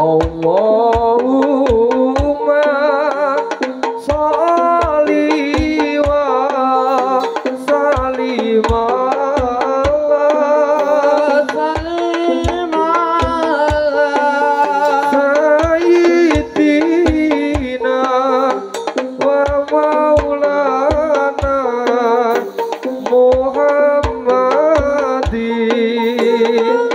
Allahu Hey!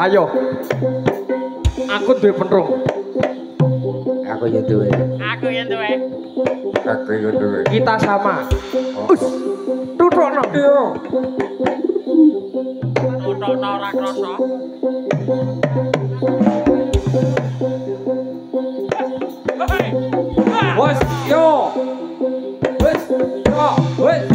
Ayo. Aku duwe penrung. Aku ya duwe. Aku ya duwe. Aku ya duwe. Kita sama. Us. Tutukno. Iya. Tutukno ora krasa. Wes, yo. Wes, yo, wes.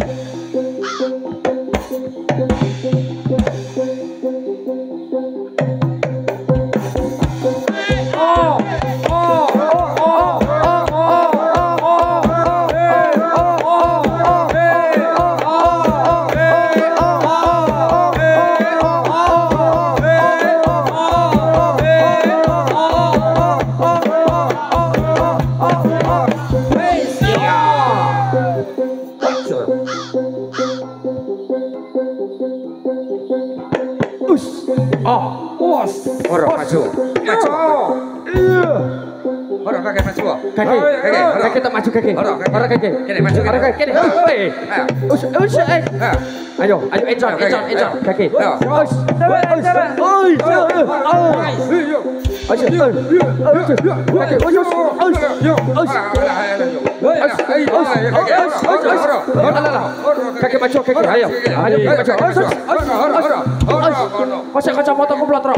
Ora maju. Maju. Iya. Ora kakek maju. Kakek tak maju kakek. Ora kakek. Kene maju. Ora kakek. Kene. Us. Ayo, encon. Kakek. Us. Kakek maju kakek. Ayo maju. Pasang kacamata ku blotro.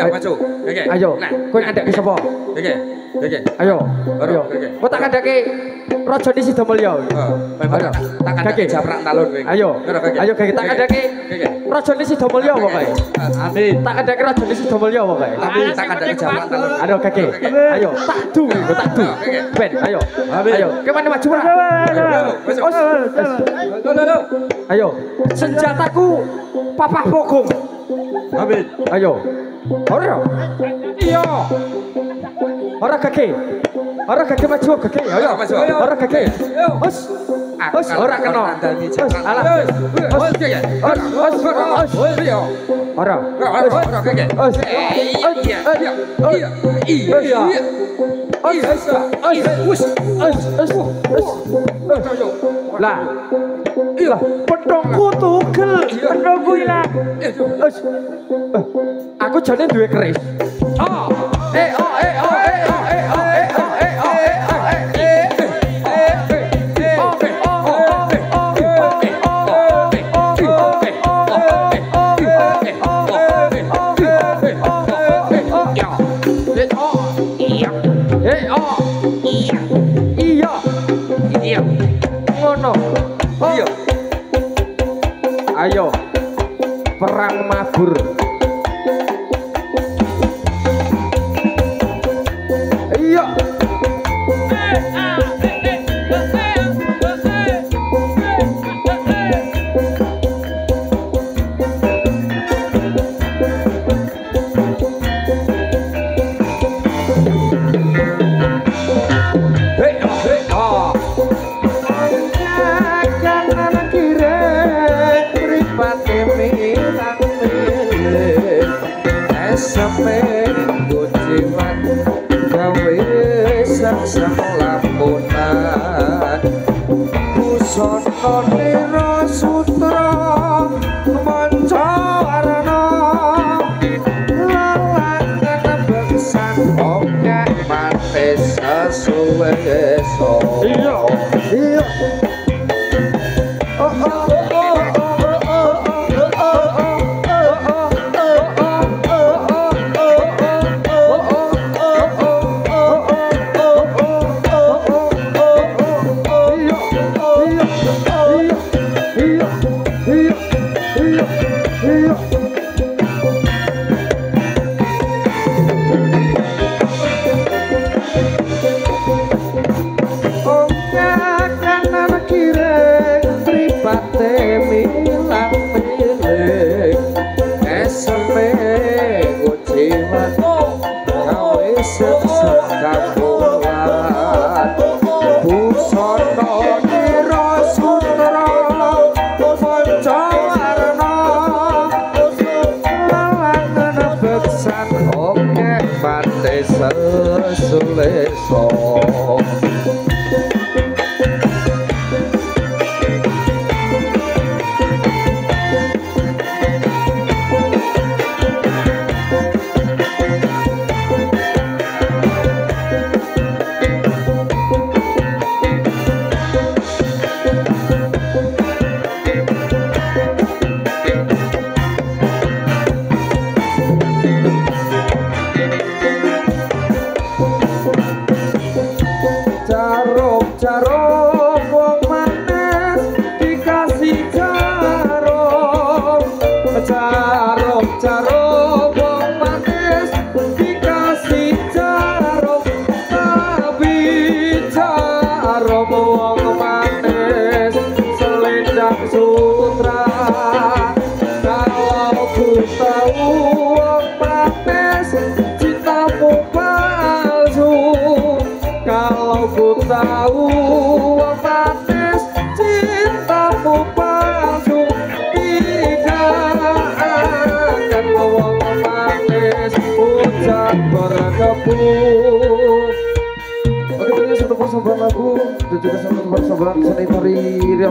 Maju. Oke. Ayo, Nah, kowe ngandake sapa? Oke. Oke. Ayo. Ora, Ayo. oke. Kok tak ngandake Rajane Sidamulya. Memang tak kandake jabrak talun kowe. Ayo. Oke. Ayo kaki tak ngandake Oke. Rajane Sidamulya pokoke. Amin. Tak ngandake Rajane Sidamulya pokoke. Tapi tak kandake jabrak talun. Aduh kaki. Ayo, tak du, tak du. Ben, ayo. Ayo, kemana maju ora? Ayo, senjataku papah pokong. Amin. Ayo. Ora. Iya. Ora kaki. Ora kaki maju kaki. Ayo. Maju. Ora kaki. Hus. Hus ora kena. Hus. Alah. Hus. Hus. Hus. Iya. Ora. Ora keke. Hus. Iya. Iya. Iya. Lah. Lah, pedhongku tugel. Pedhongku ilang. Aku jane duwe keris. Iya. Ngono. Iya. Ayo. Perang mabur. Iya.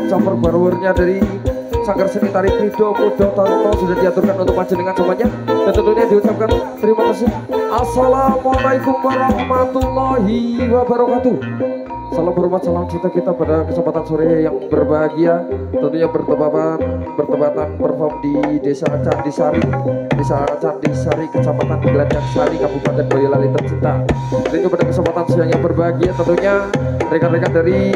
Campur barwernya dari Sanggar Seni Tari Krido Kudo Tarno sudah diaturkan untuk panjenengan semuanya dan tentunya diucapkan terima kasih. Assalamualaikum warahmatullahi wabarakatuh. Salam hormat, salam cinta kita pada kesempatan sore yang berbahagia. Tentunya bertepatan perform di Desa Candisari, Kecamatan Gelandang Sari, Kabupaten Boyolali tercinta. Tentunya pada kesempatan siang yang berbahagia, tentunya rekan-rekan dari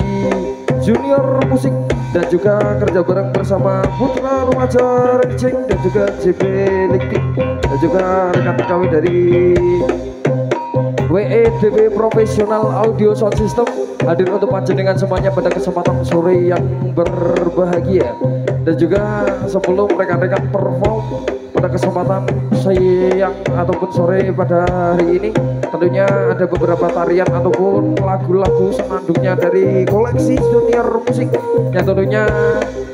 Junior Musik dan juga kerja bareng bersama Putra Remaja Rencing dan juga JB Liktik dan juga rekan kami dari WEDW Profesional Audio Sound System hadir untuk panjenengan semuanya pada kesempatan sore yang berbahagia. Dan juga sebelum rekan-rekan perform pada kesempatan siang ataupun sore pada hari ini, tentunya ada beberapa tarian ataupun lagu-lagu senandungnya dari koleksi Junior Musik yang tentunya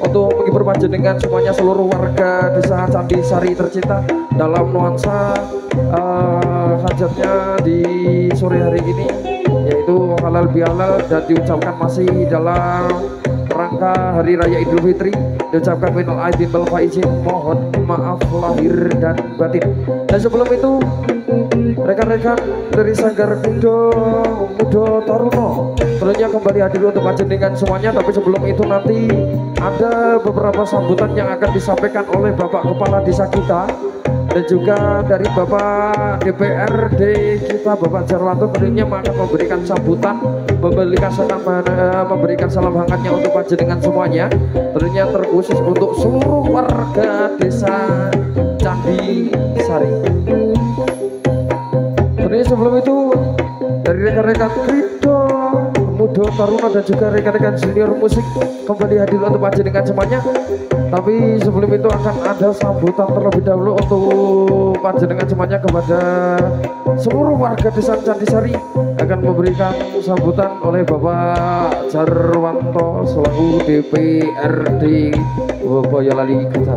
untuk menghibur panjenengan semuanya seluruh warga Desa Candisari tercinta dalam nuansa hajatnya di sore hari ini, yaitu halal bihalal, dan diucapkan masih dalam rangka Hari Raya Idul Fitri, diucapkan minal aidin wal faizin, mohon maaf lahir dan batin. Dan sebelum itu rekan-rekan dari Sanggar Muda Taruno tentunya kembali hadir untuk panjenengan semuanya. Tapi sebelum itu nanti ada beberapa sambutan yang akan disampaikan oleh Bapak Kepala Desa kita dan juga dari Bapak DPRD kita, Bapak Jarwanto, tentunya akan memberikan sambutan, memberikan salam hangatnya untuk panjenengan semuanya, tentunya terkhusus untuk seluruh warga Desa Candisari. Tentunya sebelum itu dari rekan-rekan Krido Muda Taruna dan juga rekan-rekan Junior Musik kembali hadir untuk panjenengan semuanya. Tapi sebelum itu akan ada sambutan terlebih dahulu untuk panjenengan semuanya kepada seluruh warga Desa Candisari. Akan memberikan sambutan oleh Bapak Jarwanto selaku DPRD Boyolali Kota.